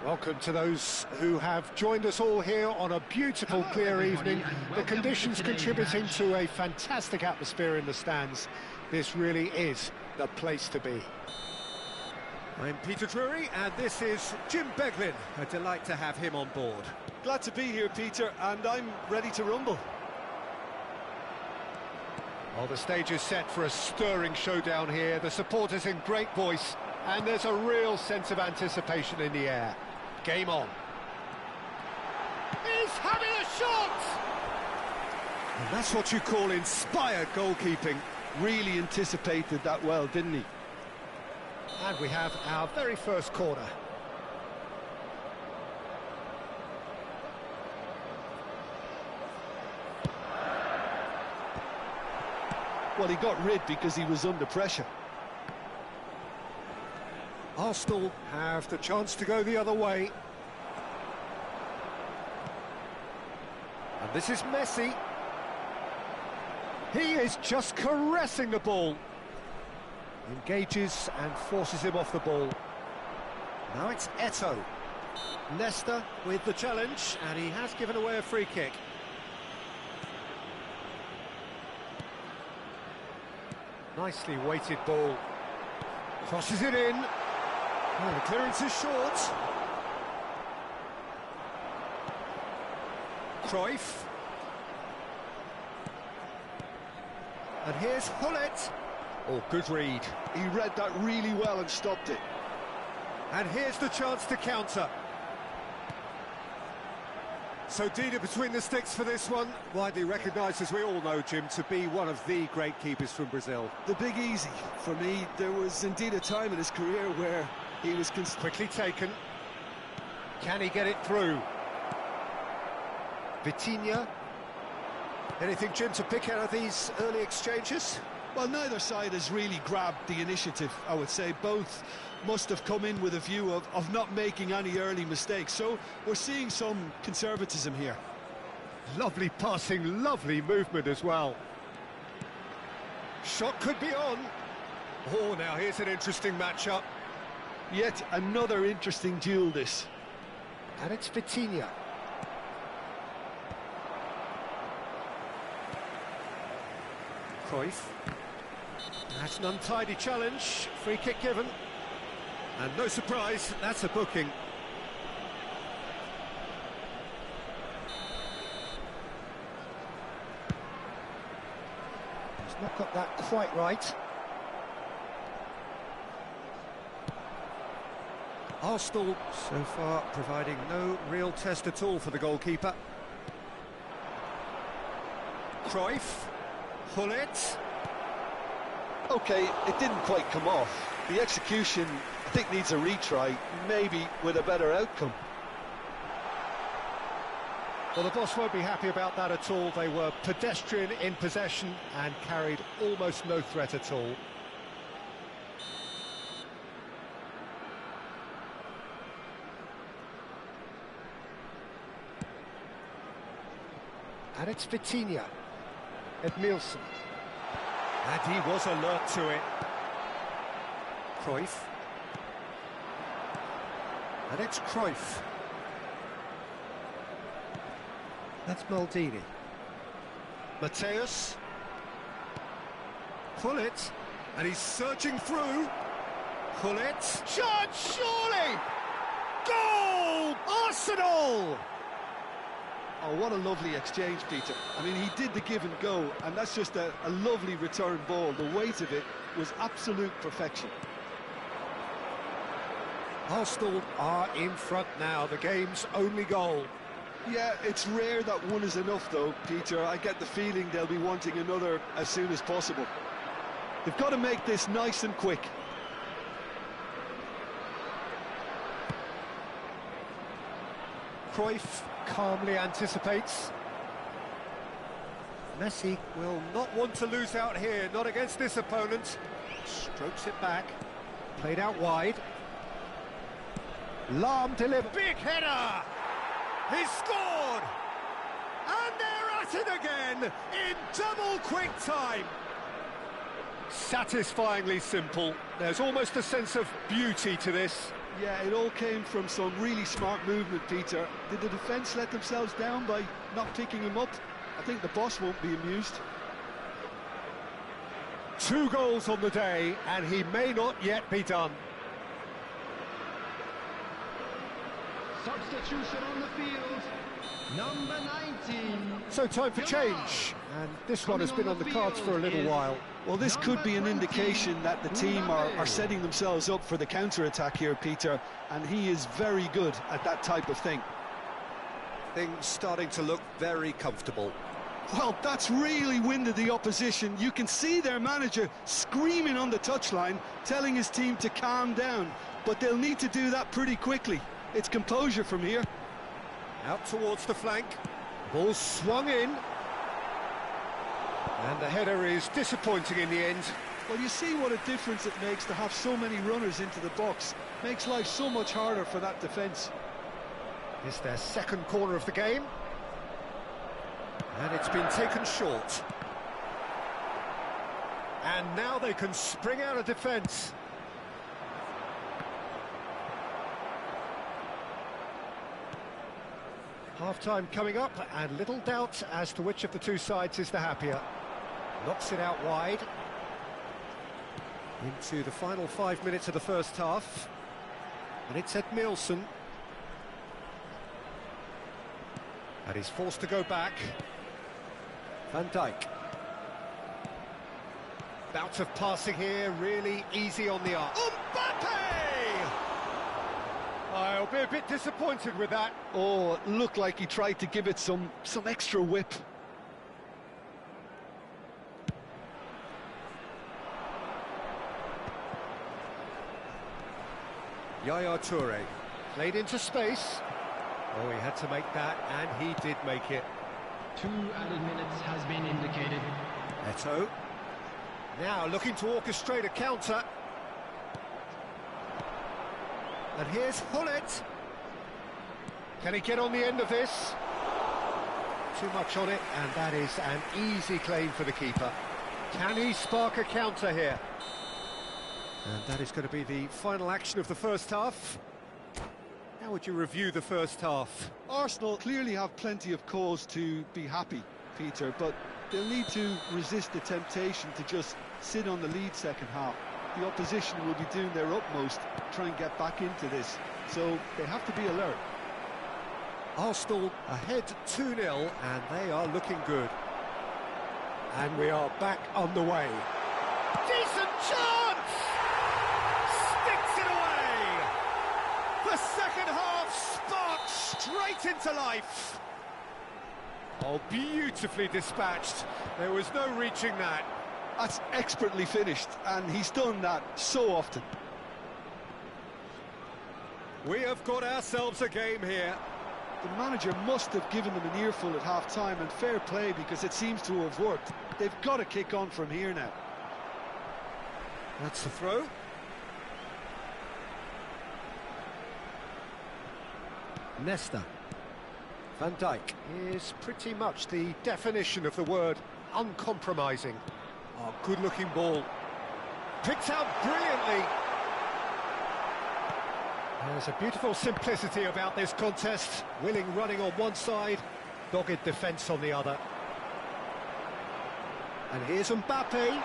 Welcome to those who have joined us all here on a beautiful, clear evening. The conditions contributing to a fantastic atmosphere in the stands. This really is the place to be. I'm Peter Drury, and this is Jim Beglin. A delight to have him on board. Glad to be here, Peter, and I'm ready to rumble. Well, the stage is set for a stirring showdown here. The supporters in great voice, and there's a real sense of anticipation in the air. Game on. He's having a shot! And that's what you call inspired goalkeeping. Really anticipated that well, didn't he? And we have our very first corner. Well, he got rid because he was under pressure. Arsenal have the chance to go the other way. And this is Messi. He is just caressing the ball. Engages and forces him off the ball. Now it's Eto'o. Leicester with the challenge, and he has given away a free kick. Nicely weighted ball. Crosses it in. Oh, the clearance is short. Cruyff. And here's Hullet. Oh, good read. He read that really well and stopped it. And here's the chance to counter. So Dida between the sticks for this one. Widely recognised, as we all know, Jim, to be one of the great keepers from Brazil. The big easy. For me, there was indeed a time in his career where he was... Quickly taken. Can he get it through? Vitinha. Anything, Jim, to pick out of these early exchanges? Well, neither side has really grabbed the initiative, I would say. Both must have come in with a view of not making any early mistakes. So we're seeing some conservatism here. Lovely passing, lovely movement as well. Shot could be on. Oh, now here's an interesting matchup. Yet another interesting duel, this. And it's Vitinha. Cruyff. That's an untidy challenge. Free kick given. And no surprise, that's a booking. He's not got that quite right. Arsenal so far providing no real test at all for the goalkeeper. Cruyff. Hullet. Okay, it didn't quite come off. The execution, I think, needs a retry, maybe with a better outcome. Well, the boss won't be happy about that at all. They were pedestrian in possession and carried almost no threat at all. And it's Vitinha. Edmilson. And he was alert to it. Cruyff. And it's Cruyff. That's Maldini. Mateus. Hullet. And he's searching through. Hullet. Shot, surely! Goal! Arsenal! Oh, what a lovely exchange, Peter. I mean, he did the give and go, and that's just a lovely return ball. The weight of it was absolute perfection. Arsenal are in front now, the game's only goal. Yeah, it's rare that one is enough, though, Peter. I get the feeling they'll be wanting another as soon as possible. They've got to make this nice and quick. Cruyff calmly anticipates. Messi Will not want to lose out here, not against this opponent. strokes it back, played out wide. Lahm delivered. Big header! He scored! And they're at it again in double quick time. Satisfyingly simple. There's almost a sense of beauty to this. Yeah, it all came from some really smart movement, Peter. Did the defence let themselves down by not picking him up? I think the boss won't be amused. 2 goals on the day, and he may not yet be done. Substitution on the field, number 19. So time for change, and this one has been on the cards for a little while. Well, this could be an indication that the team are setting themselves up for the counter-attack here, Peter, and he is very good at that type of thing. Things starting to look very comfortable. Well, that's really winded the opposition. You can see their manager screaming on the touchline, telling his team to calm down, but they'll need to do that pretty quickly. It's composure from here. Out towards the flank. Ball swung in. And the header is disappointing in the end. Well, you see what a difference it makes to have so many runners into the box. Makes life so much harder for that defence. It's their second corner of the game. And it's been taken short. And now they can spring out of defence. Half-time coming up, and little doubt as to which of the two sides is the happier. Knocks it out wide. Into the final 5 minutes of the first half. And it's Ed Nielsen. And he's forced to go back. Van Dijk. Bout of passing here, really easy on the arm. Mbappe! I'll be a bit disappointed with that. Oh, it looked like he tried to give it some extra whip. Yaya Toure played into space. Oh, he had to make that, and he did make it. 2 added minutes has been indicated. Eto'o. Now looking to orchestrate a counter. And here's Hullet. Can he get on the end of this? Too much on it, and that is an easy claim for the keeper. Can he spark a counter here? And that is going to be the final action of the first half. How would you review the first half? Arsenal clearly have plenty of cause to be happy, Peter, but they'll need to resist the temptation to just sit on the lead second half. The opposition will be doing their utmost to try and get back into this, so they have to be alert. Arsenal ahead 2-0, and they are looking good. And we are back on the way. Decent chance! Sticks it away! The second half sparked straight into life. Oh, beautifully dispatched. There was no reaching that. That's expertly finished, and he's done that so often. We have got ourselves a game here. The manager must have given them an earful at half-time, and fair play, because it seems to have worked. They've got to kick on from here now. That's the throw. Nesta. Van Dijk is pretty much the definition of the word uncompromising. Oh, good-looking ball. Picked out brilliantly. There's a beautiful simplicity about this contest. Willing running on one side, dogged defence on the other. And here's Mbappe.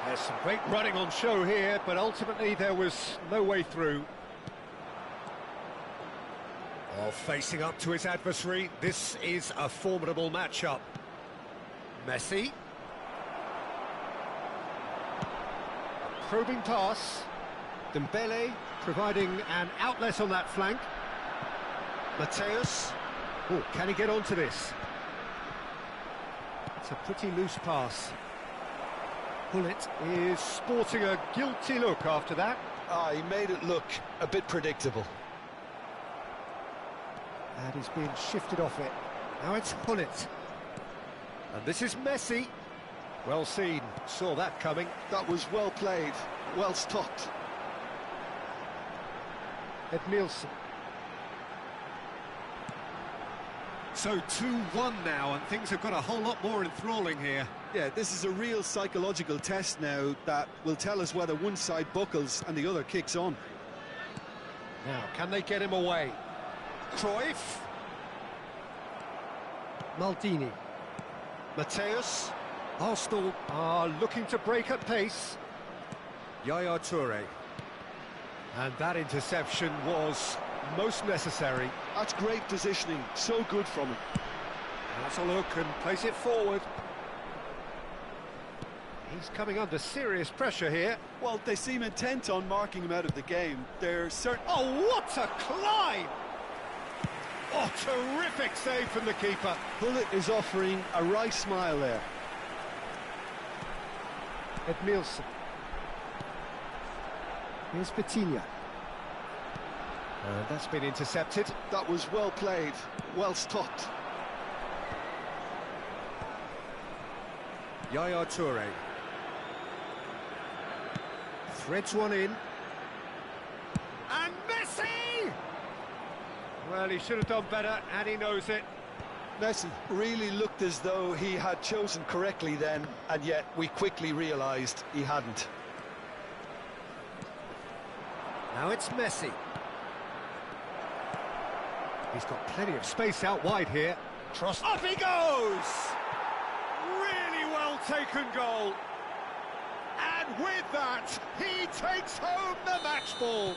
There's some great running on show here, but ultimately there was no way through. Oh, facing up to his adversary, this is a formidable matchup. Messi. Probing pass. Dembele providing an outlet on that flank. Mateus. Oh, can he get onto this? It's a pretty loose pass. Hullet is sporting a guilty look after that. He made it look a bit predictable. And he's being shifted off it. Now it's Hullet. And this is Messi. Well seen, saw that coming. That was well played, well stopped. Ed Nielsen. So 2-1 now, and things have got a whole lot more enthralling here. Yeah, this is a real psychological test now that will tell us whether one side buckles and the other kicks on. Now, can they get him away? Cruyff. Maldini. Mateus. Arsenal are looking to break at pace. Yaya Toure. And that interception was most necessary. That's great positioning, so good from him. That's a look and place it forward. He's coming under serious pressure here. Well, they seem intent on marking him out of the game. They're certain... Oh, what a climb! Oh, terrific save from the keeper. Bullet is offering a wry smile there. Edmilson. Here's Vitinha. And that's been intercepted. That was well played, well stopped. Yaya Toure. Threads one in. And Messi! Well, he should have done better, and he knows it. Messi really looked as though he had chosen correctly then, and yet we quickly realised he hadn't. Now it's Messi. He's got plenty of space out wide here. Cross. Up he goes! Really well taken goal. And with that, he takes home the match ball.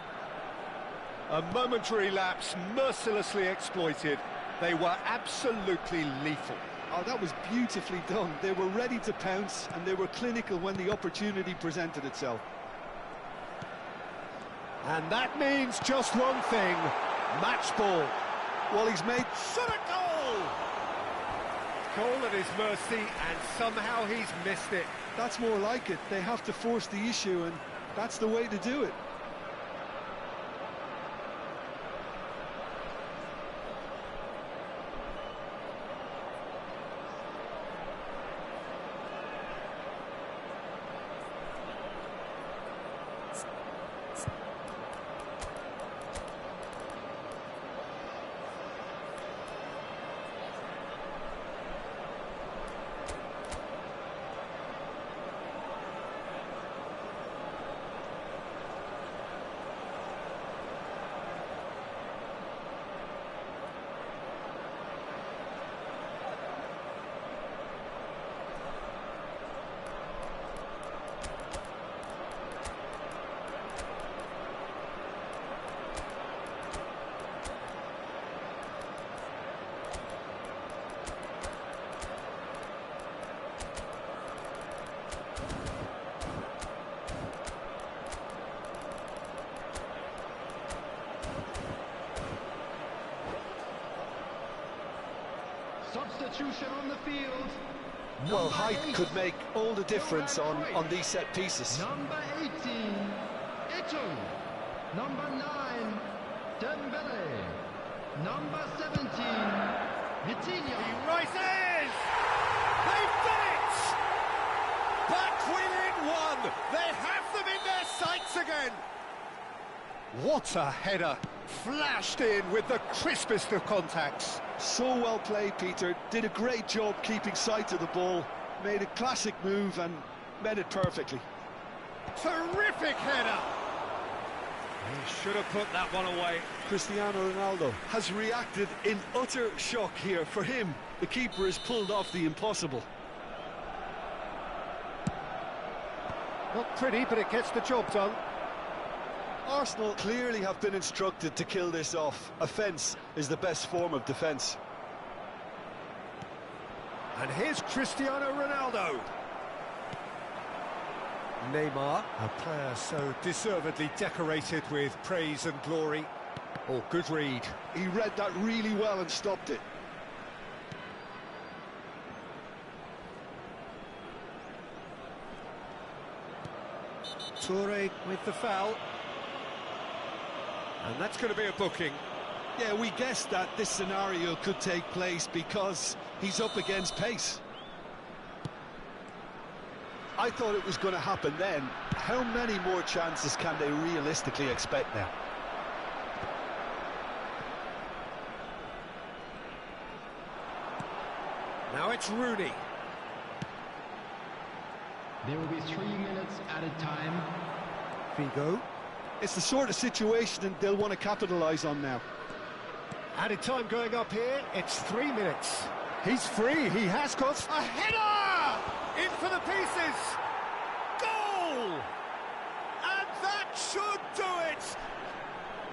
A momentary lapse mercilessly exploited. They were absolutely lethal. Oh, that was beautifully done. They were ready to pounce, and they were clinical when the opportunity presented itself. And that means just one thing, match ball. Well, he's made... Shot a goal! Goal at his mercy, and somehow he's missed it. That's more like it. They have to force the issue, and that's the way to do it. Substitution on the field. Well, height could make all the difference on these set pieces. Number 18, Eto'o. Number 9, Dembele. Number 17, Vitinha. He rises! They've done it! Back within one! They have them in their sights again! What a header! Flashed in with the crispest of contacts. So well played, Peter. Did a great job keeping sight of the ball. Made a classic move and met it perfectly. Terrific header! He should have put that one away. Cristiano Ronaldo has reacted in utter shock here. For him, the keeper has pulled off the impossible. Not pretty, but it gets the job done. Arsenal clearly have been instructed to kill this off. Offence is the best form of defence. And here's Cristiano Ronaldo. Neymar, a player so deservedly decorated with praise and glory. Oh, good read. He read that really well and stopped it. Toure with the foul. And that's going to be a booking. Yeah, we guessed that this scenario could take place because he's up against pace. I thought it was going to happen then. How many more chances can they realistically expect now? Now it's Rooney. There will be 3 minutes added time. Figo. It's the sort of situation they'll want to capitalise on now. Added time going up here, it's 3 minutes. He's free, he has got a header! In for the pieces! Goal! And that should do it!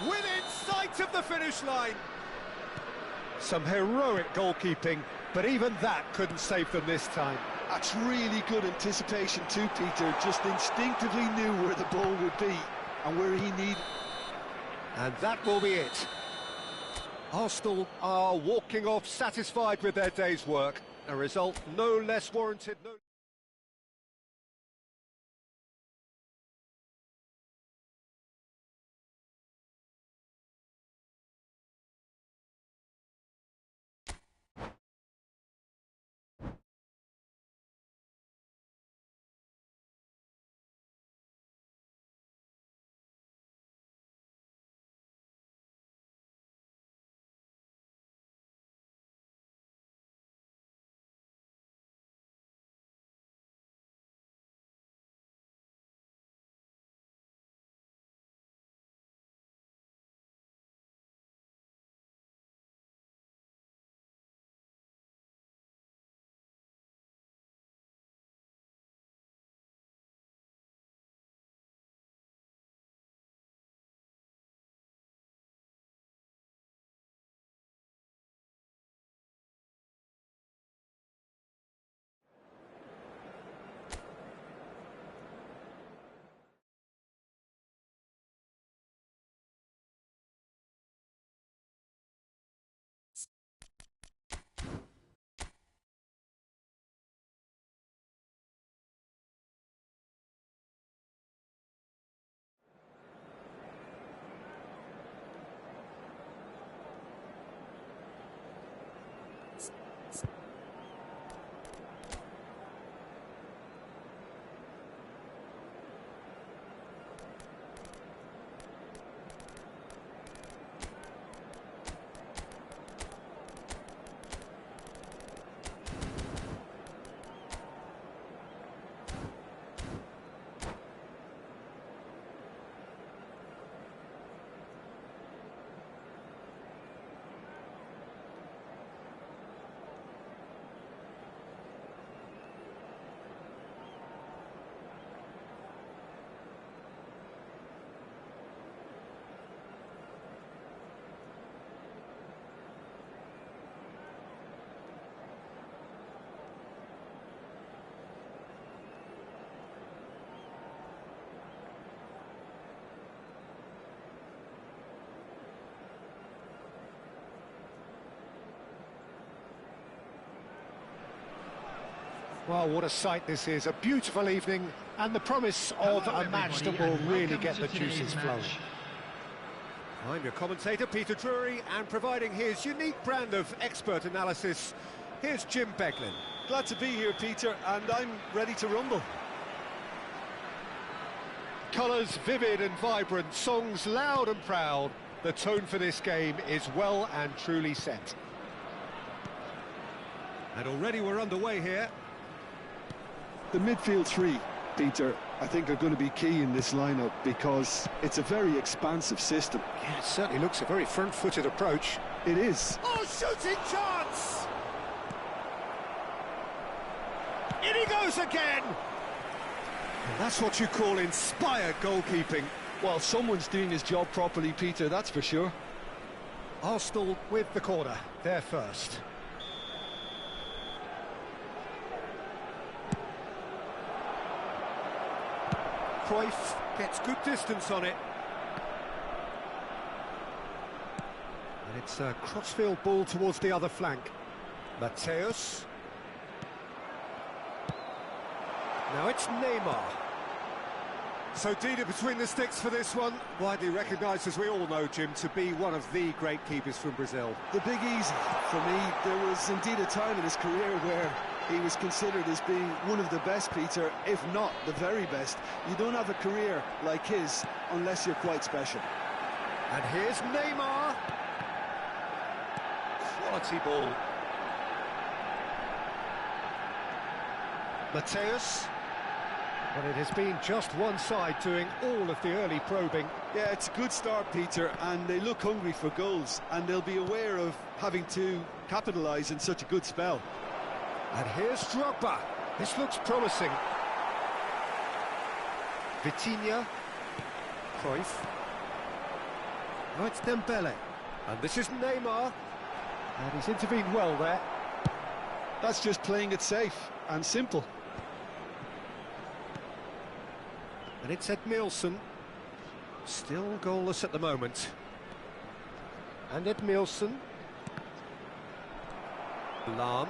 Within sight of the finish line. Some heroic goalkeeping, but even that couldn't save them this time. That's really good anticipation too, Peter. Just instinctively knew where the ball would be and where he needed. And that will be it. Arsenal are walking off satisfied with their day's work. A result no less warranted. Well, what a sight this is. A beautiful evening and the promise of a match that will really get the juices flowing. I'm your commentator, Peter Drury, and providing his unique brand of expert analysis, here's Jim Beglin. Glad to be here, Peter, and I'm ready to rumble. Colours vivid and vibrant, songs loud and proud. The tone for this game is well and truly set. And already we're underway here. The midfield three, Peter, I think are going to be key in this lineup because it's a very expansive system. Yeah, it certainly looks a very front-footed approach. It is. Oh, shooting chance! In he goes again! And that's what you call inspired goalkeeping. Well, someone's doing his job properly, Peter, that's for sure. Arsenal with the corner, they're first. Cruyff gets good distance on it. And it's a crossfield ball towards the other flank. Mateus. Now it's Neymar. So Dida between the sticks for this one. Widely recognised, as we all know, Jim, to be one of the great keepers from Brazil. The big easy for me. There was indeed a time in his career where he was considered as being one of the best, Peter, if not the very best. You don't have a career like his unless you're quite special. And here's Neymar. Quality ball. Mateus. Well, it has been just one side doing all of the early probing. Yeah, it's a good start, Peter, and they look hungry for goals, and they'll be aware of having to capitalise in such a good spell. And here's Drogba. This looks promising. Vitinha. Cruyff. Now it's Dembele. And this is Neymar. And he's intervened well there. That's just playing it safe and simple. And it's Edmilson. Still goalless at the moment. And Edmilson. Lahm.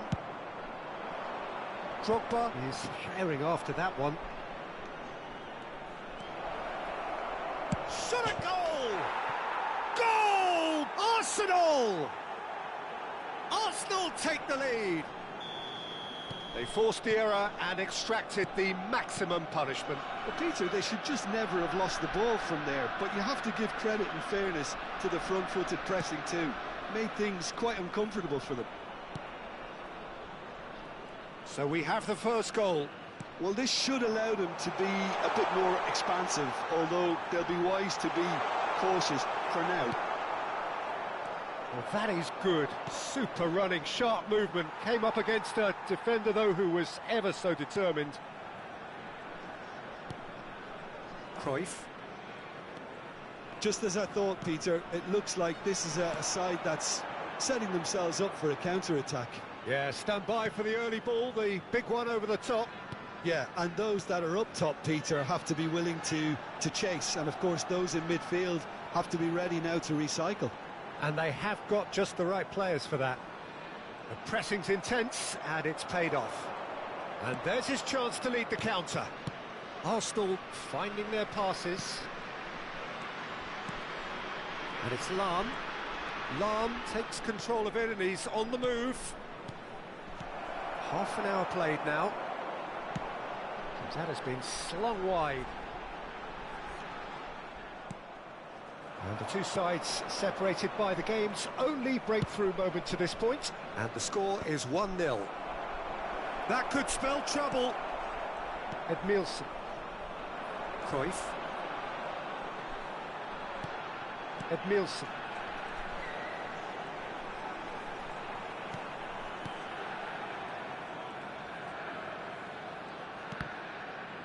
Drogba is firing after that one. Shot a goal! Goal! Arsenal! Arsenal take the lead. They forced the error and extracted the maximum punishment. But Peter, they should just never have lost the ball from there, but you have to give credit and fairness to the front-footed pressing too. Made things quite uncomfortable for them. So we have the first goal. Well, this should allow them to be a bit more expansive, although they'll be wise to be cautious for now. Well, that is good. Super running, sharp movement. Came up against a defender, though, who was ever so determined. Cruyff. Just as I thought, Peter, it looks like this is a side that's setting themselves up for a counter-attack. Yeah, stand by for the early ball, the big one over the top. Yeah, and those that are up top, Peter, have to be willing to chase. And, of course, those in midfield have to be ready now to recycle. And they have got just the right players for that. The pressing's intense, and it's paid off. And there's his chance to lead the counter. Arsenal finding their passes. And it's Lahm. Lahm takes control of it, and he's on the move. Half an hour played now. That has been slung wide. And the two sides separated by the game's only breakthrough moment to this point. And the score is 1-0. That could spell trouble. Edmilson. Cruyff. Edmilson.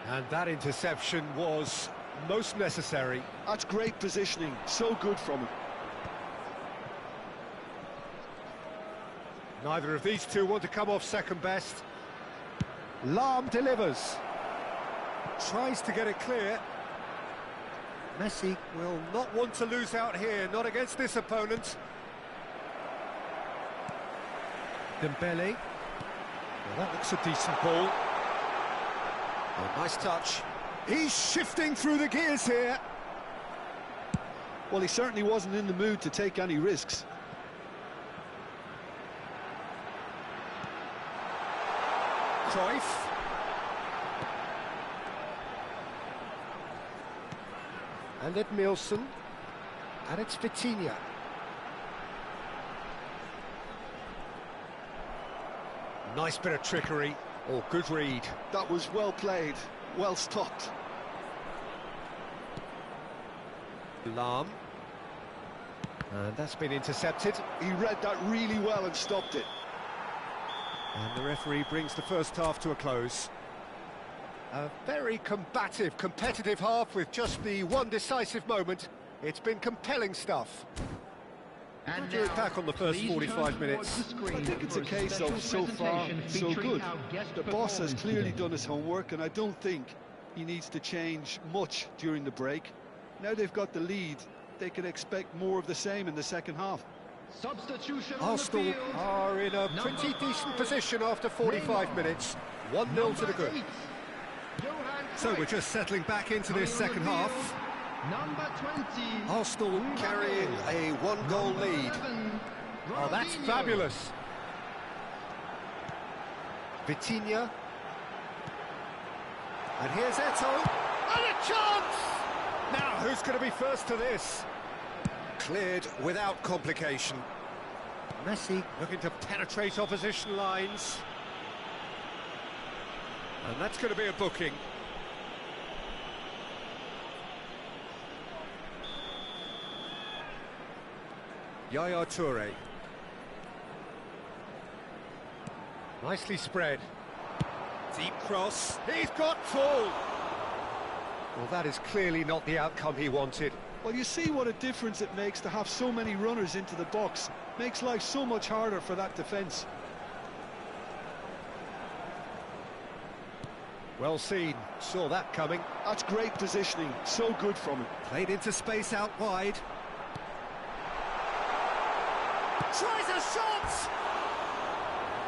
And that interception was most necessary. That's great positioning, so good from him. Neither of these two want to come off second best. Lahm delivers. Tries to get it clear. Messi will not want to lose out here, not against this opponent. Dembele. Well, that looks a decent ball. Oh, nice touch. He's shifting through the gears here. Well, he certainly wasn't in the mood to take any risks. Cruyff. And Edmilson. And it's Vitinha. Nice bit of trickery. Oh, good read. That was well played, well stopped. Lahm. And that's been intercepted. He read that really well and stopped it. And the referee brings the first half to a close. A very combative, competitive half with just the one decisive moment. It's been compelling stuff. And do it back on the first 45 minutes. I think it's a case of so far, so good. The boss has clearly done his homework, and I don't think he needs to change much during the break. Now they've got the lead, they can expect more of the same in the second half. Arsenal are in a pretty decent position after 45 minutes. 1-0 to the good. So we're just settling back into this second half. Number 20. Arsenal carrying a one-goal lead. Oh, that's fabulous. Vitinha. And here's Eto'o. And a chance! Now, who's going to be first to this? Cleared without complication. Messi looking to penetrate opposition lines. And that's going to be a booking. Yaya Toure. Nicely spread. Deep cross. He's got full. Well, that is clearly not the outcome he wanted. Well, you see what a difference it makes to have so many runners into the box. Makes life so much harder for that defence. Well seen, saw that coming. That's great positioning, so good from him. Played into space out wide. Tries a shot!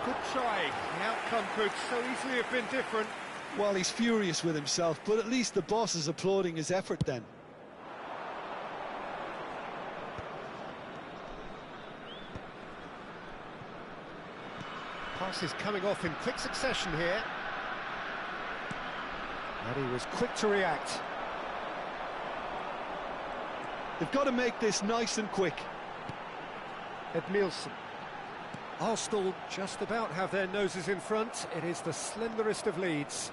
Good try. The outcome could so easily have been different. Well, he's furious with himself, but at least the boss is applauding his effort then. Pass is coming off in quick succession here. And he was quick to react. They've got to make this nice and quick. Edmilson. Arsenal just about have their noses in front. It is the slenderest of leads.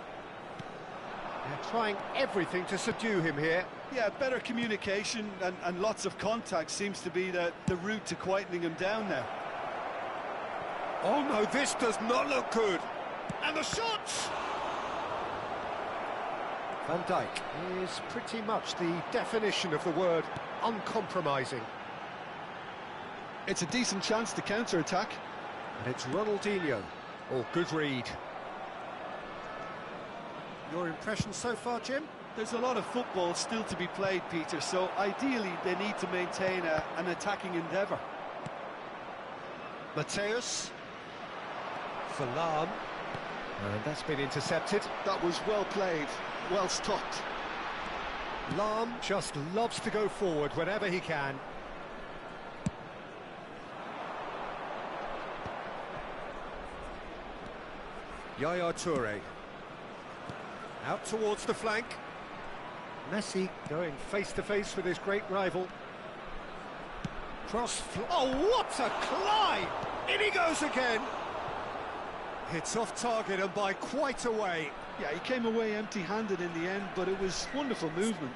They're trying everything to subdue him here. Yeah, better communication and lots of contact seems to be the route to quietening him down now. Oh no, this does not look good. And the shot! Van Dijk is pretty much the definition of the word uncompromising. It's a decent chance to counter-attack. And it's Ronaldinho. Oh, good read. Your impression so far, Jim? There's a lot of football still to be played, Peter, so ideally they need to maintain an attacking endeavour. Mateus. Salam. And that's been intercepted. That was well played, well stopped. Lahm just loves to go forward whenever he can. Yaya Toure. Out towards the flank. Messi going face-to-face with his great rival. Cross. Oh, what a climb! In he goes again. It's off target and by quite a way. Yeah, he came away empty-handed in the end, but it was wonderful movement.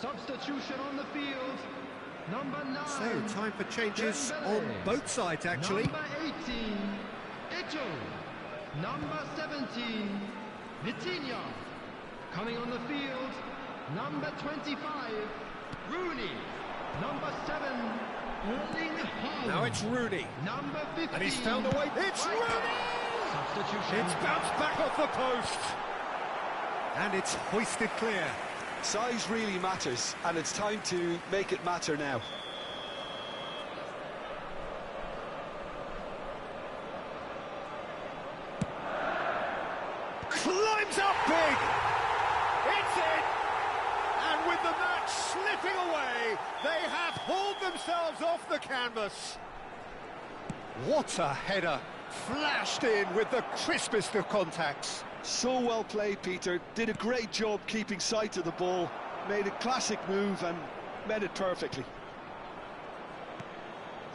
Substitution on the field. Number 9. So, time for changes on both sides, actually. Number 18, Eto. Number 17, Vitinha. Coming on the field, number 25, Rooney. Number 7, Erling Haaland. Now it's Rooney. Number 15. And he's found a way. It's Rooney! Substitution. It's bounced back off the post. And it's hoisted clear. Size really matters, and it's time to make it matter now. Climbs up big! It's in! And with the match slipping away, they have hauled themselves off the canvas. What a header. Flashed in with the crispest of contacts. So well played, Peter. Did a great job keeping sight of the ball. Made a classic move and met it perfectly.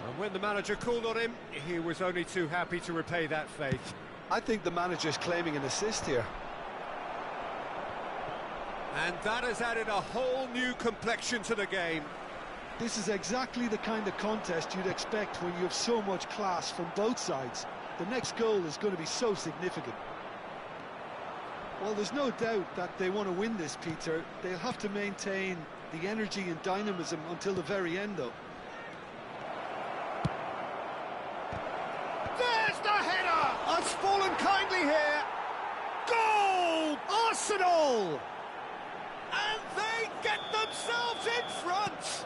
And when the manager called on him, he was only too happy to repay that faith. I think the manager's claiming an assist here. And that has added a whole new complexion to the game. This is exactly the kind of contest you'd expect when you have so much class from both sides. The next goal is going to be so significant. Well, there's no doubt that they want to win this, Peter. They'll have to maintain the energy and dynamism until the very end, though. There's the header! Has fallen kindly here. Goal! Arsenal! And they get themselves in front!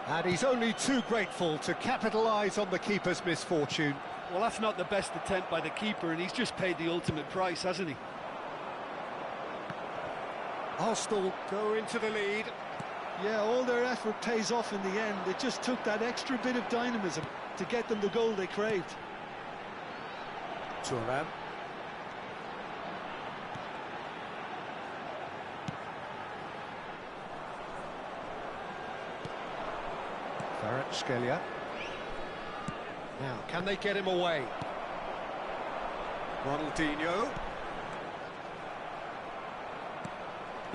And he's only too grateful to capitalise on the keeper's misfortune. Well, that's not the best attempt by the keeper, and he's just paid the ultimate price, hasn't he? Arsenal go into the lead. Yeah, all their effort pays off in the end. It just took that extra bit of dynamism to get them the goal they craved. Thuram. Kvaratskhelia. Now, can they get him away? Ronaldinho.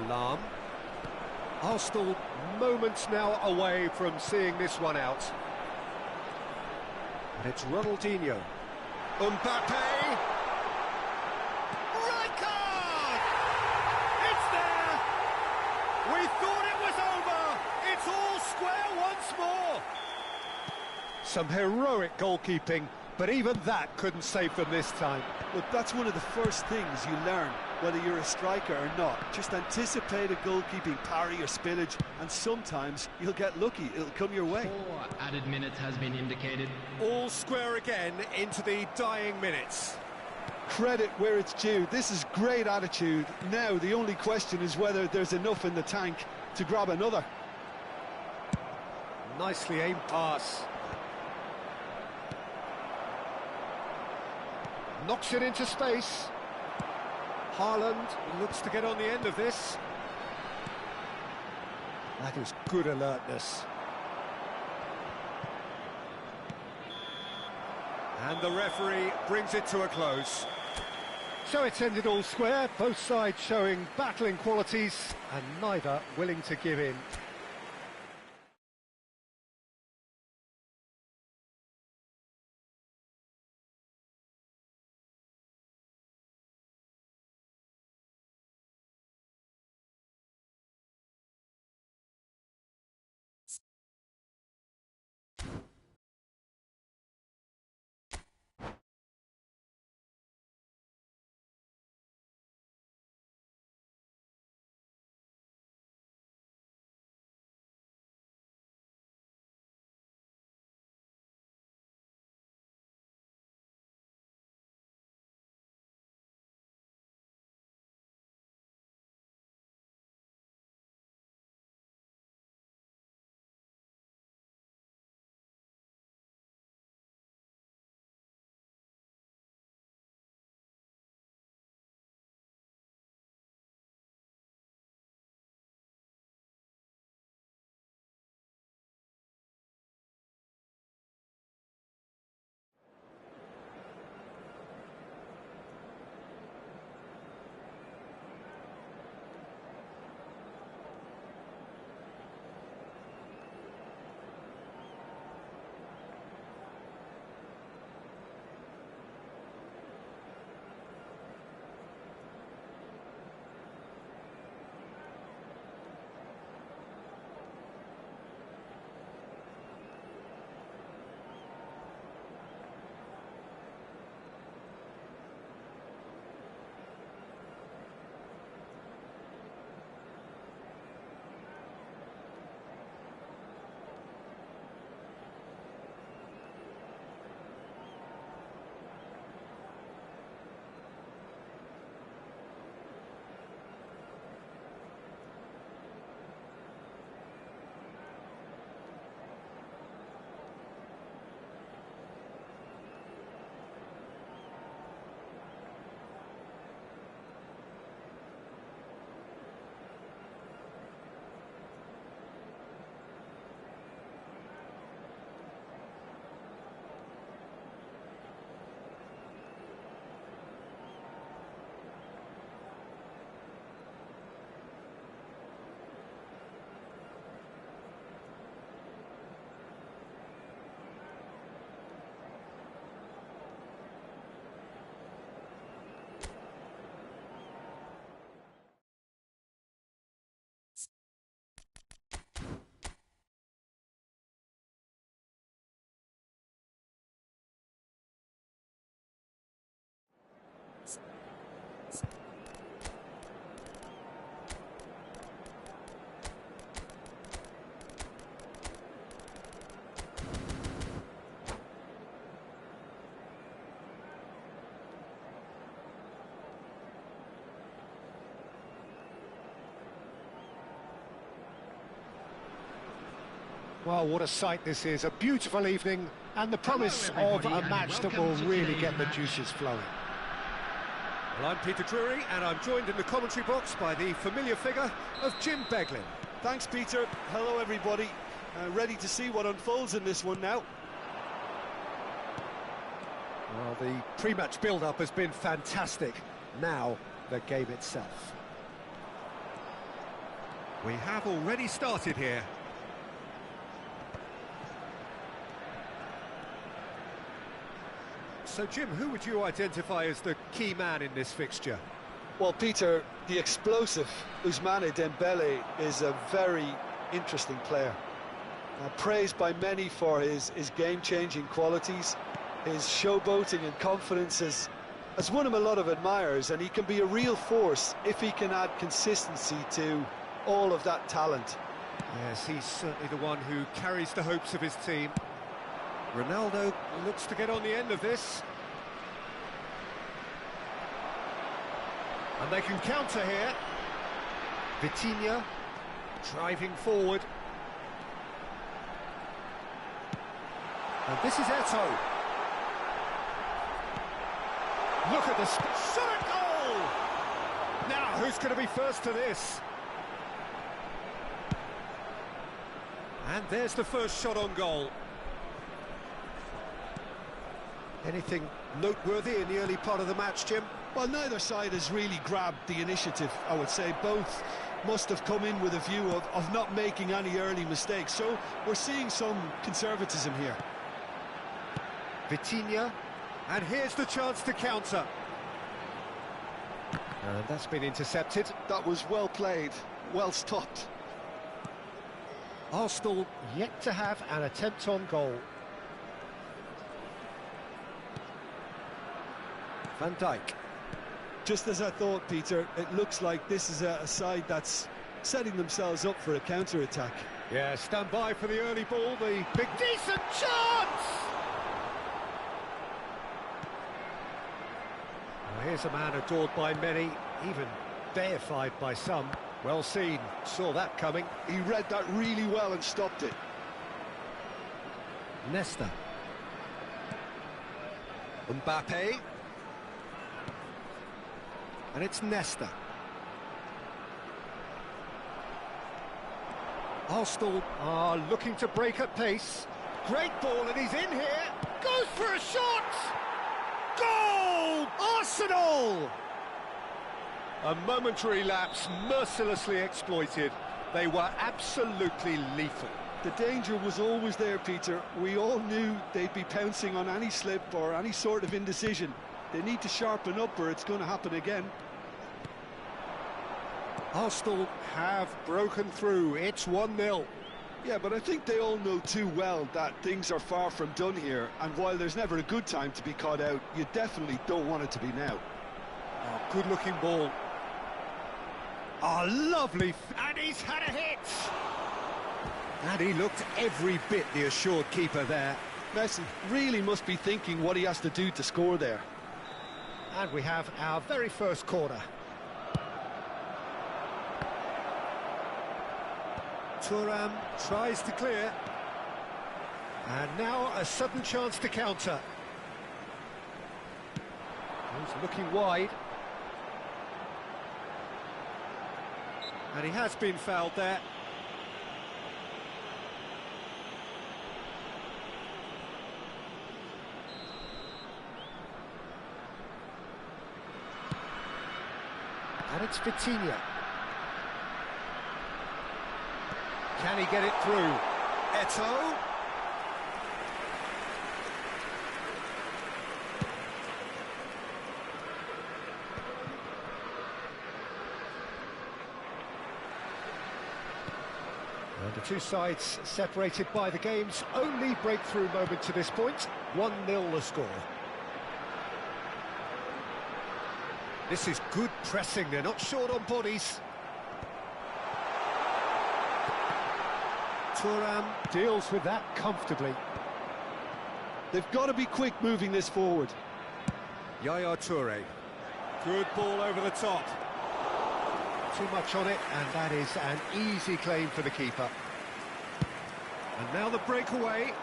Lahm. Arsenal moments now away from seeing this one out. And it's Ronaldinho. Mbappe! Rijkaard! It's there! We thought it was over! It's all square once more! Some heroic goalkeeping, but even that couldn't save them this time. Look, that's one of the first things you learn, whether you're a striker or not. Just anticipate a goalkeeping parry or spillage, and sometimes you'll get lucky. It'll come your way. 4 added minutes has been indicated. All square again into the dying minutes. Credit where it's due. This is great attitude. Now, the only question is whether there's enough in the tank to grab another. Nicely aimed pass. Knocks it into space. Haaland looks to get on the end of this. That is good alertness. And the referee brings it to a close. So it's ended all square, both sides showing battling qualities and neither willing to give in. Well, what a sight this is, a beautiful evening, and the promise of a match that will really get the juices flowing. Well, I'm Peter Drury, and I'm joined in the commentary box by the familiar figure of Jim Beglin. Thanks, Peter. Hello, everybody. Ready to see what unfolds in this one now. Well, the pre-match build-up has been fantastic. Now, the game itself. We have already started here. So, Jim, who would you identify as the key man in this fixture? Well, Peter, the explosive Ousmane Dembele is a very interesting player. Praised by many for his game-changing qualities. His showboating and confidence has won him a lot of admirers, and he can be a real force if he can add consistency to all of that talent. Yes, he's certainly the one who carries the hopes of his team. Ronaldo looks to get on the end of this. And they can counter here. Vitinha driving forward. And this is Eto'o. Look at the shot at goal! Now, who's going to be first to this? And there's the first shot on goal. Anything noteworthy in the early part of the match, Jim? Well, neither side has really grabbed the initiative, I would say. Both must have come in with a view of not making any early mistakes. So we're seeing some conservatism here. Vitinha, and here's the chance to counter. And that's been intercepted. That was well played, well stopped. Arsenal yet to have an attempt on goal. Van Dijk. Just as I thought, Peter, it looks like this is a side that's setting themselves up for a counter-attack. Yeah, stand by for the early ball, the big decent chance! Well, here's a man adored by many, even deified by some. Well seen, saw that coming. He read that really well and stopped it. Nesta. Mbappe. And it's Nesta. Arsenal are looking to break at pace. Great ball, and he's in here. Goes for a shot! Goal! Arsenal! A momentary lapse, mercilessly exploited. They were absolutely lethal. The danger was always there, Peter. We all knew they'd be pouncing on any slip or any sort of indecision. They need to sharpen up or it's going to happen again. Arsenal have broken through. It's 1-0. Yeah, but I think they all know too well that things are far from done here. And while there's never a good time to be caught out, you definitely don't want it to be now. Oh, good-looking ball. Oh, lovely. And he's had a hit. And he looked every bit the assured keeper there. Messi really must be thinking what he has to do to score there. And we have our very first corner. Thuram tries to clear. And now a sudden chance to counter. He's looking wide. And he has been fouled there. And it's Vitinha. Can he get it through? Eto'o. And the two sides separated by the game's only breakthrough moment to this point. 1-0 the score. This is good pressing, they're not short on bodies. Thuram deals with that comfortably. They've got to be quick moving this forward. Yaya Toure. Good ball over the top. Too much on it, and that is an easy claim for the keeper. And now the breakaway.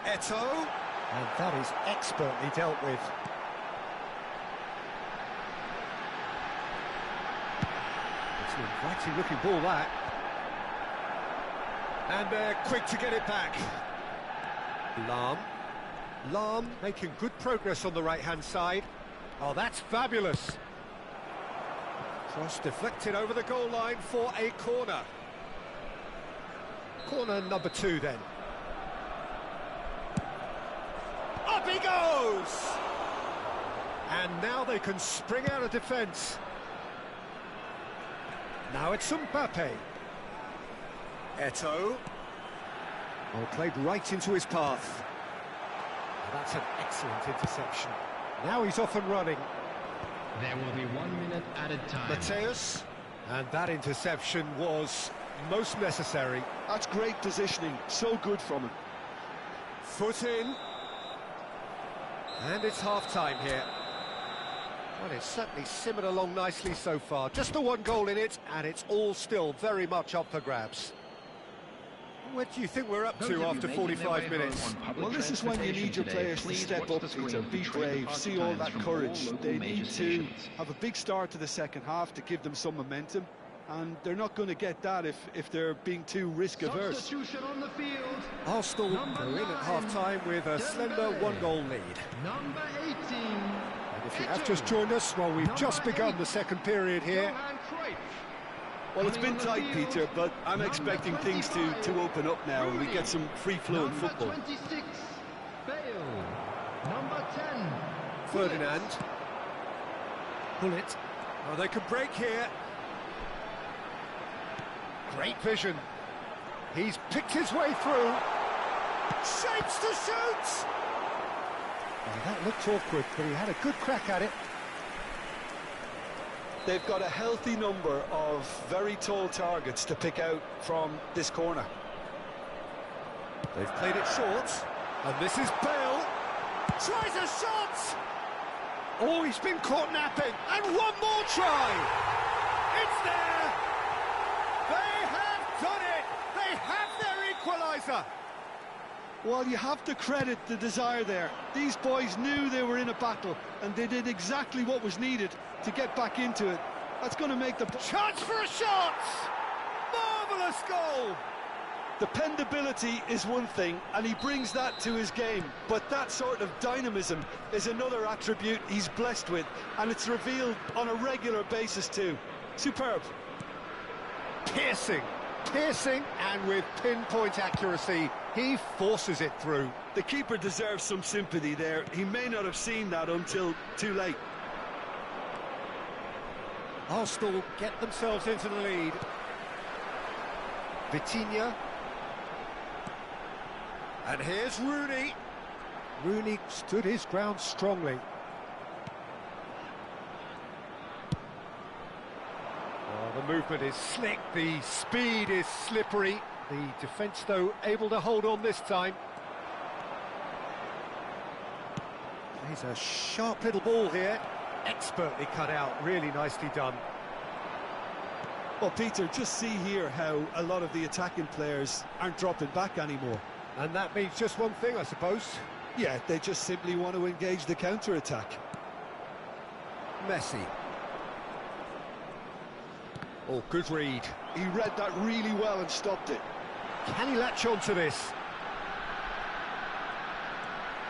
Eto'o. And that is expertly dealt with. It's an inviting looking ball, that. And they're quick to get it back. Lahm making good progress on the right-hand side. Oh, that's fabulous. Cross deflected over the goal line for a corner. Corner number 2 then. Up he goes! And now they can spring out of defence. Now it's Mbappe. Eto'o. Oh, played right into his path. That's an excellent interception. Now he's off and running. There will be 1 minute added time. Mateus. And that interception was most necessary. That's great positioning, so good from him. Foot in. And it's half-time here. Well, it's certainly simmered along nicely so far. Just the 1 goal in it, and it's all still very much up for grabs. What do you think we're up to after 45 minutes? Well, this is when you need your players to step up, Peter, be brave, see all that courage. They need to have a big start to the second half to give them some momentum, and they're not going to get that if they're being too risk-averse. Substitution on the field. Arsenal go in at half-time with a slender 1-goal lead. Number 18. And if you have just joined us, well, we've just begun the second period here. Well, it's been tight, Peter, but I'm expecting things to open up now and we get some free-flowing football. Number 26, Bale. Number 10, Ferdinand. Bullet. Oh, they can break here. Great vision. He's picked his way through. Shapes to shoot! Oh, that looked awkward, but he had a good crack at it. They've got a healthy number of very tall targets to pick out from this corner. They've played it short. And this is Bale. Tries a shot! Oh, he's been caught napping. And one more try! It's there! They have done it! They have their equaliser! Well, you have to credit the desire there. These boys knew they were in a battle, and they did exactly what was needed to get back into it. That's going to make the... Chance for a shot! Marvellous goal! Dependability is one thing, and he brings that to his game, but that sort of dynamism is another attribute he's blessed with, and it's revealed on a regular basis too. Superb. Piercing, and with pinpoint accuracy, he forces it through. The keeper deserves some sympathy there. He may not have seen that until too late. Arsenal get themselves into the lead. Vitinha. And here's Rooney. Rooney stood his ground strongly. Oh, the movement is slick, the speed is slippery. The defence, though, able to hold on this time. He's a sharp little ball here. Expertly cut out, really nicely done. Well, Peter, just see here how a lot of the attacking players aren't dropping back anymore. And that means just one thing, I suppose. Yeah, they just simply want to engage the counter-attack. Messi. Oh, good read. He read that really well and stopped it. Can he latch on to this?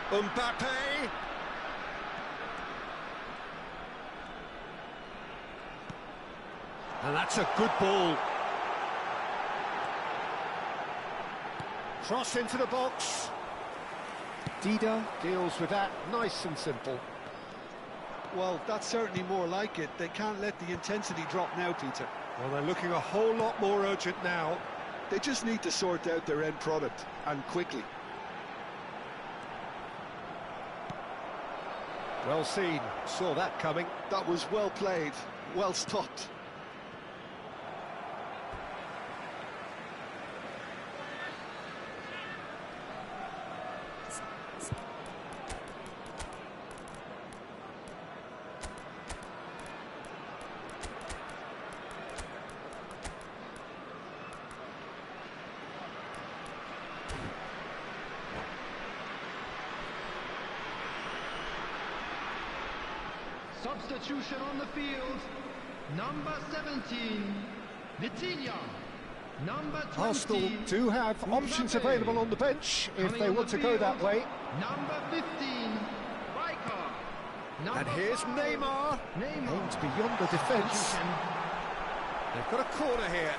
Mbappe. And that's a good ball. Cross into the box. Dida deals with that nice and simple. Well, that's certainly more like it. They can't let the intensity drop now, Peter. Well, they're looking a whole lot more urgent now. They just need to sort out their end product, and quickly. Well seen, saw that coming. That was well played, well stopped. Substitution on the field. Number 17, Vitinha. Number 20, Arsenal do have options available on the bench if they want to go that way. Number 15, Rijkaard. And here's Neymar. Aimed beyond the defence. They've got a corner here.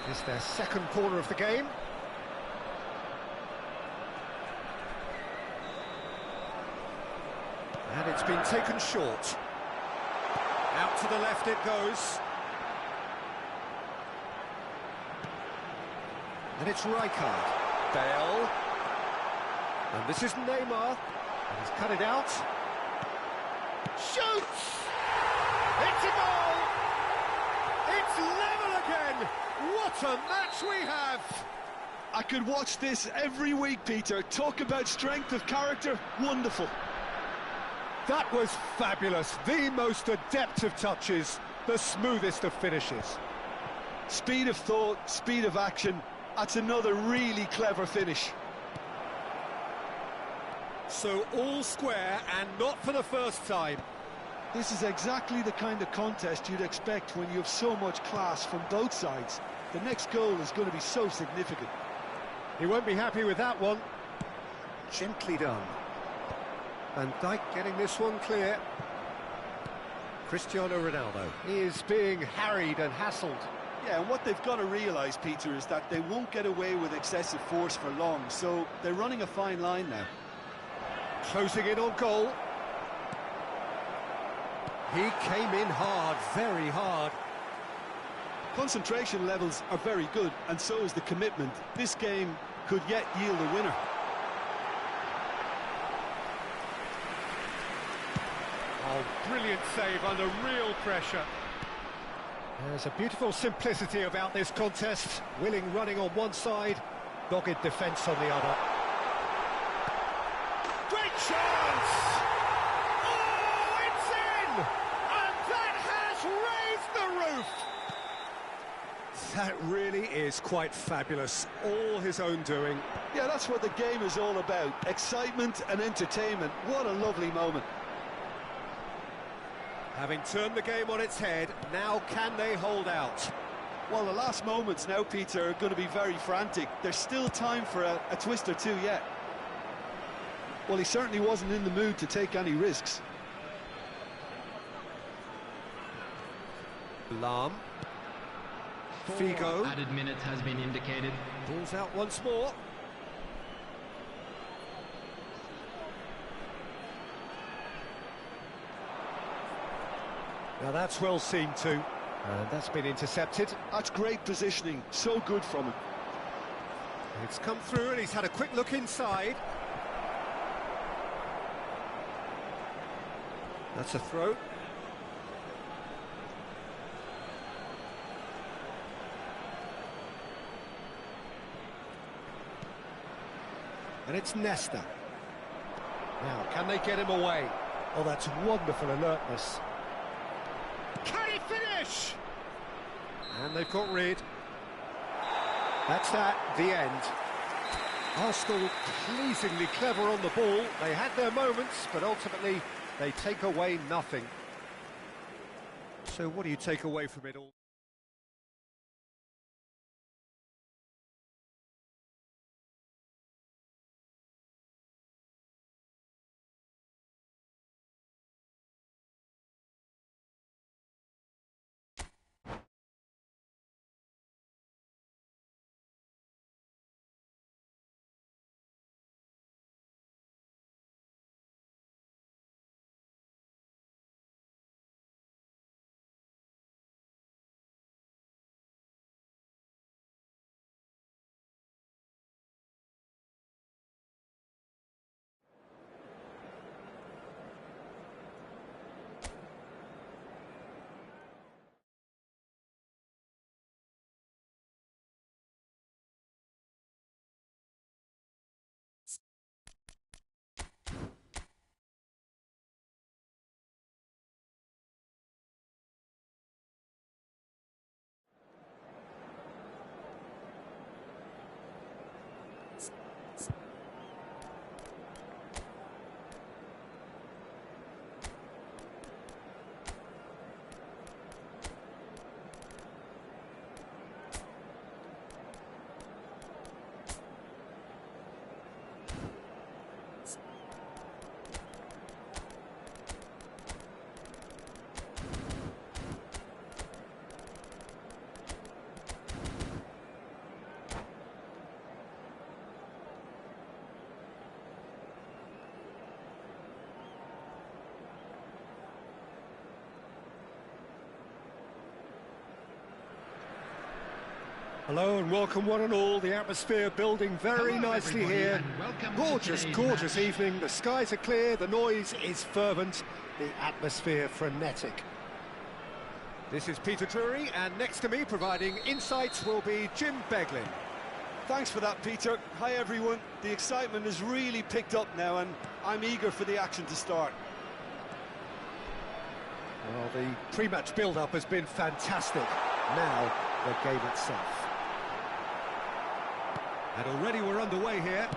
It's their second corner of the game. And it's been taken short. Out to the left it goes. And it's Rijkaard. Bale. And this is Neymar. And he's cut it out. Shoots! It's a goal! It's level again! What a match we have! I could watch this every week, Peter. Talk about strength of character. Wonderful. That was fabulous. The most adept of touches, the smoothest of finishes. Speed of thought, speed of action. That's another really clever finish. So all square and not for the first time. This is exactly the kind of contest you'd expect when you have so much class from both sides. The next goal is going to be so significant. He won't be happy with that one. Gently done. Van Dijk getting this one clear. Cristiano Ronaldo. He is being harried and hassled. Yeah, and what they've got to realise, Peter, is that they won't get away with excessive force for long, so they're running a fine line now. Closing in on goal. He came in hard, very hard. Concentration levels are very good, and so is the commitment. This game could yet yield a winner. Oh, brilliant save under real pressure. There's a beautiful simplicity about this contest. Willing running on one side, dogged defence on the other. Great chance! Oh, it's in! And that has raised the roof! That really is quite fabulous. All his own doing. Yeah, that's what the game is all about. Excitement and entertainment. What a lovely moment. Having turned the game on its head, now can they hold out? Well, the last moments now, Peter, are going to be very frantic. There's still time for a twist or two yet. Well, he certainly wasn't in the mood to take any risks. Lahm. Figo. Added minute has been indicated. Balls out once more. Now that's well seen too. And that's been intercepted. That's great positioning. So good from him. It's come through and he's had a quick look inside. That's a throw. And it's Nesta. Now, can they get him away? Oh, that's wonderful alertness. Can he finish? And they've got rid. That's that, the end. Arsenal pleasingly clever on the ball. They had their moments, but ultimately they take away nothing. So what do you take away from it all? Hello and welcome one and all. The atmosphere building very Hello, nicely everybody, here. and welcome to Gorgeous, today's gorgeous match. evening. The skies are clear, the noise is fervent, the atmosphere frenetic. This is Peter Drury, and next to me providing insights will be Jim Beglin. Thanks for that, Peter. Hi, everyone. The excitement has really picked up now, and I'm eager for the action to start. Well, the pre-match build-up has been fantastic. Now, the game itself. And already we're underway here.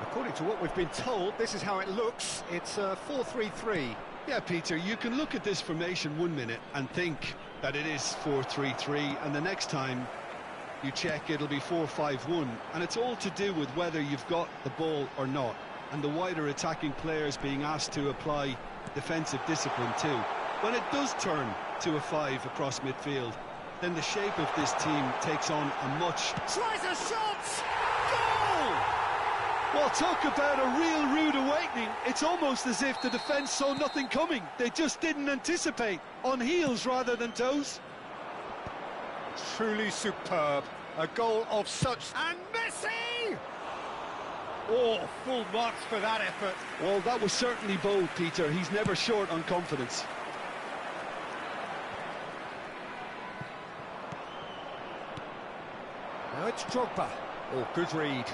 According to what we've been told, this is how it looks. It's 4-3-3. Yeah, Peter, you can look at this formation 1 minute and think that it is 4-3-3, and the next time you check it'll be 4-5-1, and it's all to do with whether you've got the ball or not, and the wider attacking players being asked to apply defensive discipline too. When it does turn to a 5 across midfield, then the shape of this team takes on a much... Tries a shot! Goal! Well, talk about a real rude awakening. It's almost as if the defence saw nothing coming. They just didn't anticipate, on heels rather than toes. Truly superb. A goal of such... And Messi! Oh, full marks for that effort. Well, that was certainly bold, Peter. He's never short on confidence. Now it's Drogba. Oh, good read.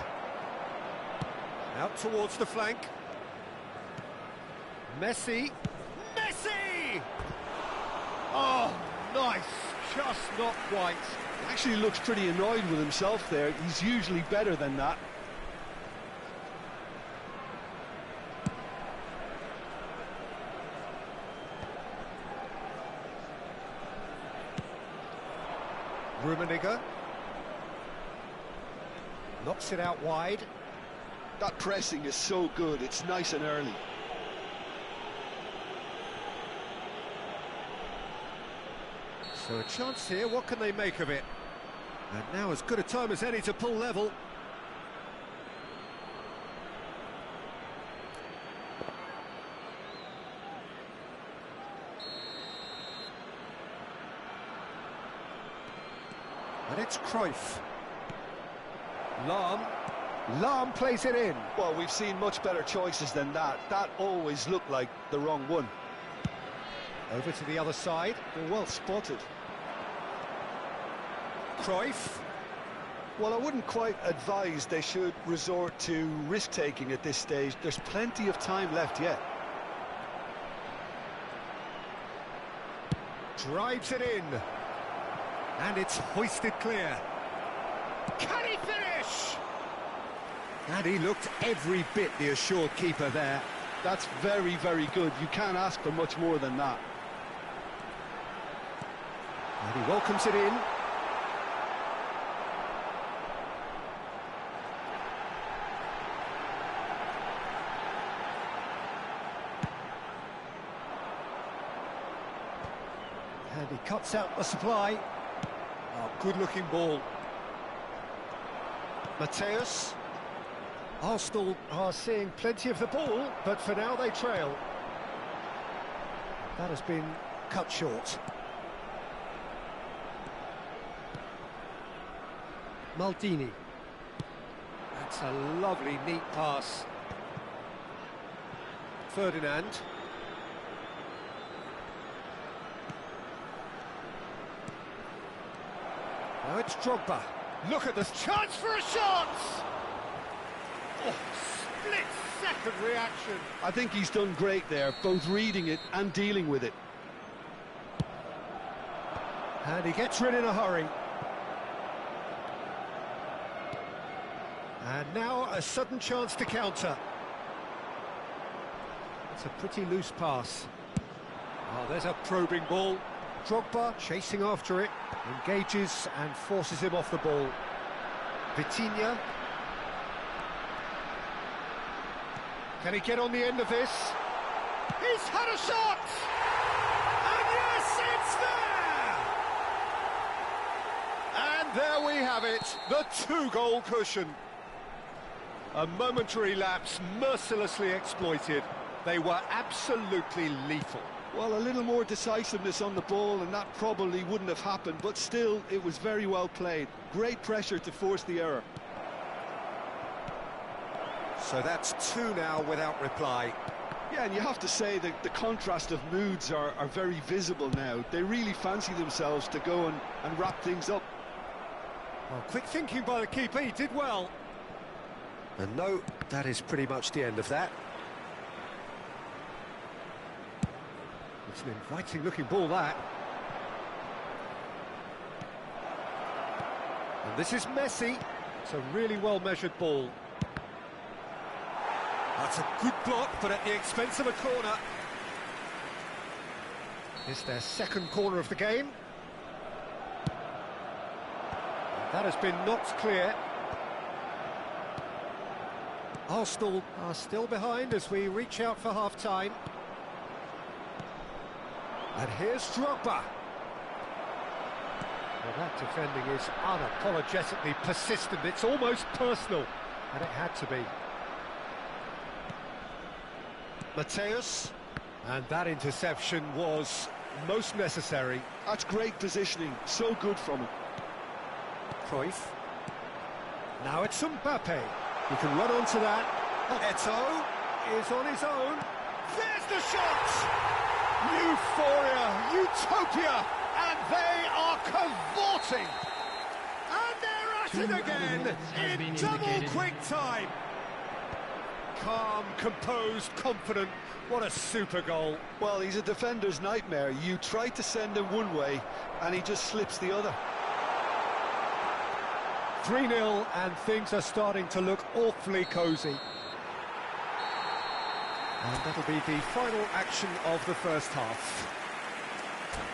Out towards the flank. Messi. Messi! Oh, nice. Just not quite. He actually looks pretty annoyed with himself there. He's usually better than that. Rummenigge. Knocks it out wide. That pressing is so good. It's nice and early. So a chance here, what can they make of it? And now as good a time as any to pull level. And it's Cruyff. Lahm plays it in. Well, we've seen much better choices than that. That always looked like the wrong one. Over to the other side. Well spotted. Cruyff. Well, I wouldn't quite advise they should resort to risk-taking at this stage. There's plenty of time left yet. Drives it in. And it's hoisted clear. Can he finish? And he looked every bit the assured keeper there. That's very, very good. You can't ask for much more than that. And he welcomes it in. And he cuts out the supply. Oh, good-looking ball. Mateus. Arsenal are seeing plenty of the ball, but for now they trail. That has been cut short. Maldini. That's a lovely, neat pass. Ferdinand. Now it's Drogba. Look at this chance for a shot! Oh, split-second reaction. I think he's done great there, both reading it and dealing with it. And he gets rid in a hurry. And now a sudden chance to counter. It's a pretty loose pass. Oh, there's a probing ball. Drogba chasing after it, engages and forces him off the ball. Vitinha. Can he get on the end of this? He's had a shot! And yes, it's there! And there we have it, the two-goal cushion. A momentary lapse mercilessly exploited. They were absolutely lethal. Well, a little more decisiveness on the ball, and that probably wouldn't have happened, but still, it was very well played. Great pressure to force the error. So that's two now without reply. Yeah, and you have to say that the contrast of moods are very visible now. They really fancy themselves to go and wrap things up. Well, quick thinking by the keeper, he did well. And no, that is pretty much the end of that. It's an inviting looking ball, that. And this is Messi. It's a really well-measured ball. That's a good block, but at the expense of a corner. It's their second corner of the game. That has been knocked clear. Arsenal are still behind as we reach out for half-time. And here's Drogba. Well, that defending is unapologetically persistent. It's almost personal, and it had to be. Mateus. And that interception was most necessary. That's great positioning, so good from him. Cruyff. Now it's Mbappe. You can run onto that. Eto'o is on his own. There's the shot! Euphoria, utopia, and they are cavorting. And they're at it again in double quick time. Calm, composed, confident. What a super goal. Well, he's a defender's nightmare. You try to send him one way, and he just slips the other. 3-0, and things are starting to look awfully cosy. And that'll be the final action of the first half.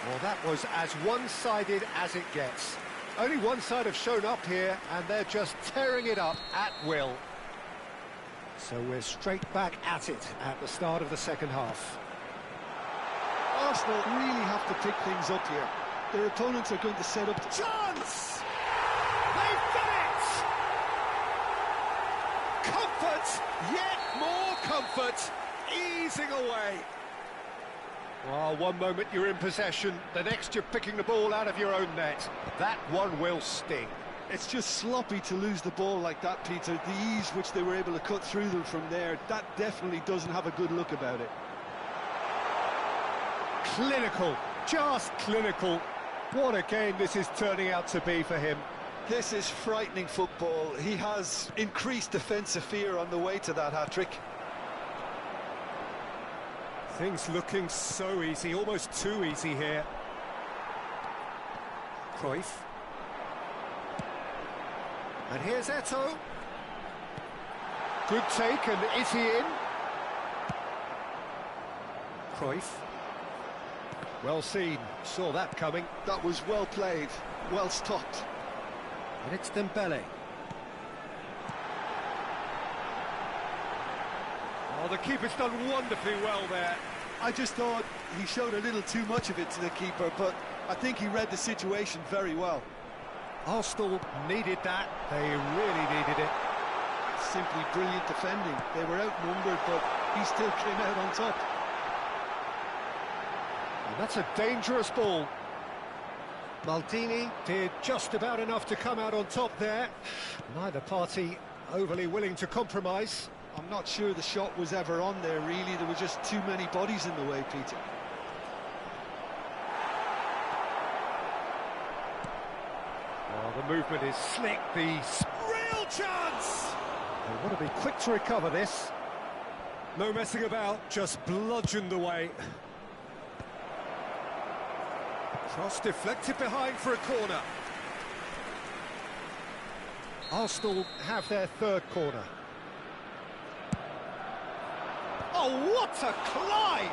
Well, that was as one-sided as it gets. Only one side have shown up here, and they're just tearing it up at will. So we're straight back at it at the start of the second half. Arsenal really have to pick things up here. Their opponents are going to set up... Chance! They've done it! Comfort, yet more comfort, easing away. Well, one moment you're in possession, the next you're picking the ball out of your own net. That one will sting. It's just sloppy to lose the ball like that, Peter. The ease which they were able to cut through them from there, that definitely doesn't have a good look about it. Clinical, just clinical. What a game this is turning out to be for him. This is frightening football. He has increased defensive fear on the way to that hat-trick. Things looking so easy, almost too easy here. Cruyff. And here's Eto'o. Good take, and is he in? Cruyff. Well seen, saw that coming. That was well played, well stopped. And it's Dembele. Oh, the keeper's done wonderfully well there. I just thought he showed a little too much of it to the keeper, but I think he read the situation very well. Arsenal needed that, they really needed it. Simply brilliant defending. They were outnumbered, but he still came out on top. And that's a dangerous ball. Maldini did just about enough to come out on top there. Neither party overly willing to compromise. I'm not sure the shot was ever on there, really. There were just too many bodies in the way, Peter. Oh, the movement is slick, Real chance! They want to be quick to recover this. No messing about, just bludgeoned away. Cross deflected behind for a corner. Arsenal have their third corner. Oh, what a climb!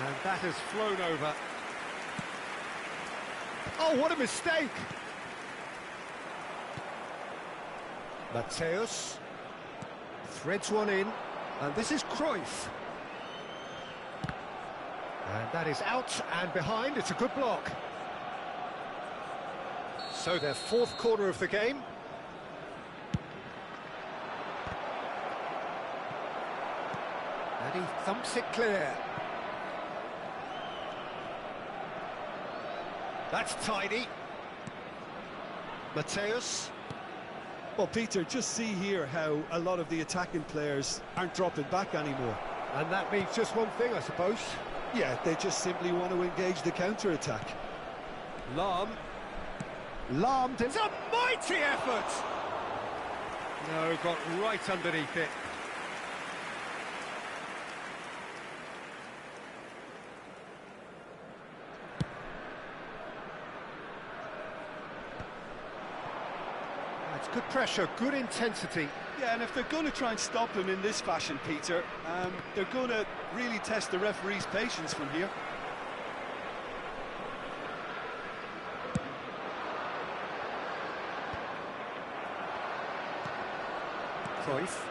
And that has flown over. Oh, what a mistake! Mateus threads one in, and this is Cruyff. And that is out and behind. It's a good block. So their fourth corner of the game. And he thumps it clear. That's tidy. Mateus. Well, Peter, just see here how a lot of the attacking players aren't dropping back anymore. And that means just one thing, I suppose. Yeah, they just simply want to engage the counter-attack. Lahm. It's a mighty effort! No, got right underneath it. That's good pressure, good intensity. Yeah, and if they're going to try and stop him in this fashion, Peter, they're going to really test the referee's patience from here. Cruyff.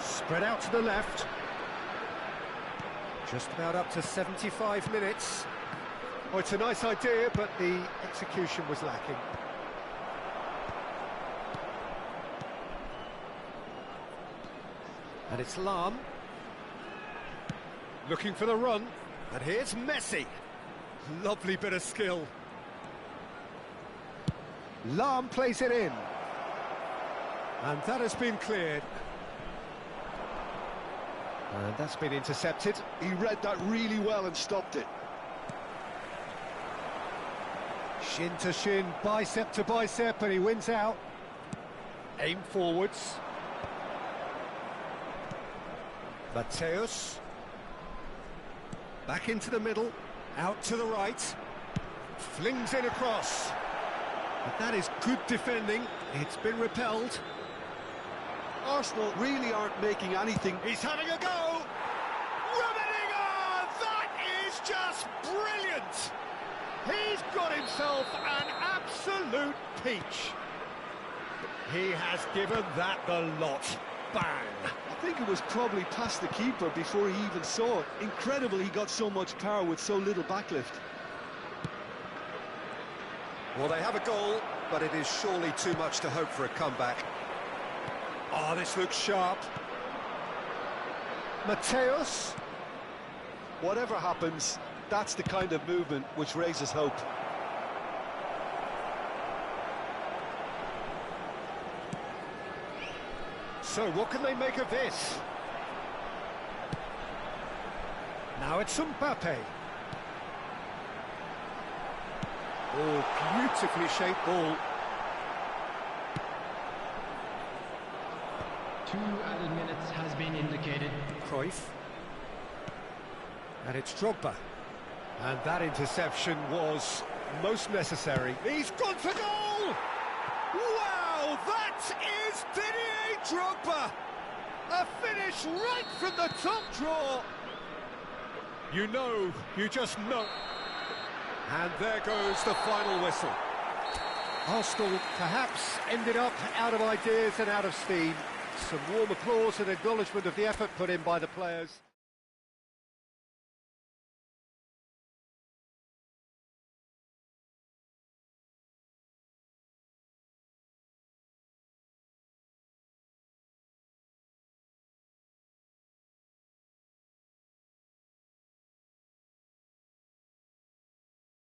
Spread out to the left. Just about up to 75 minutes. Oh, it's a nice idea, but the execution was lacking. And it's Lahm. Looking for the run. And here's Messi. Lovely bit of skill. Lahm plays it in. And that has been cleared. And that's been intercepted. He read that really well and stopped it. Shin to shin, bicep to bicep, and he wins out. Aim forwards. Mateus. Back into the middle. Out to the right. Flings it across. But that is good defending. It's been repelled. Arsenal really aren't making anything. He's having a go! Rummenigge! That is just brilliant! He's got himself an absolute peach. He has given that the lot. Bang! I think it was probably past the keeper before he even saw it. Incredible he got so much power with so little backlift. Well, they have a goal, but it is surely too much to hope for a comeback. Oh, this looks sharp. Mateus. Whatever happens, that's the kind of movement which raises hope. So, what can they make of this? Now it's Mbappe. Oh, beautifully shaped ball. 2 added minutes has been indicated. Cruyff. And it's Drogba. And that interception was most necessary. He's gone for goal! Wow, that is Didier Drogba! A finish right from the top draw! You just know. And there goes the final whistle. Arsenal perhaps ended up out of ideas and out of steam. Some warm applause and acknowledgement of the effort put in by the players.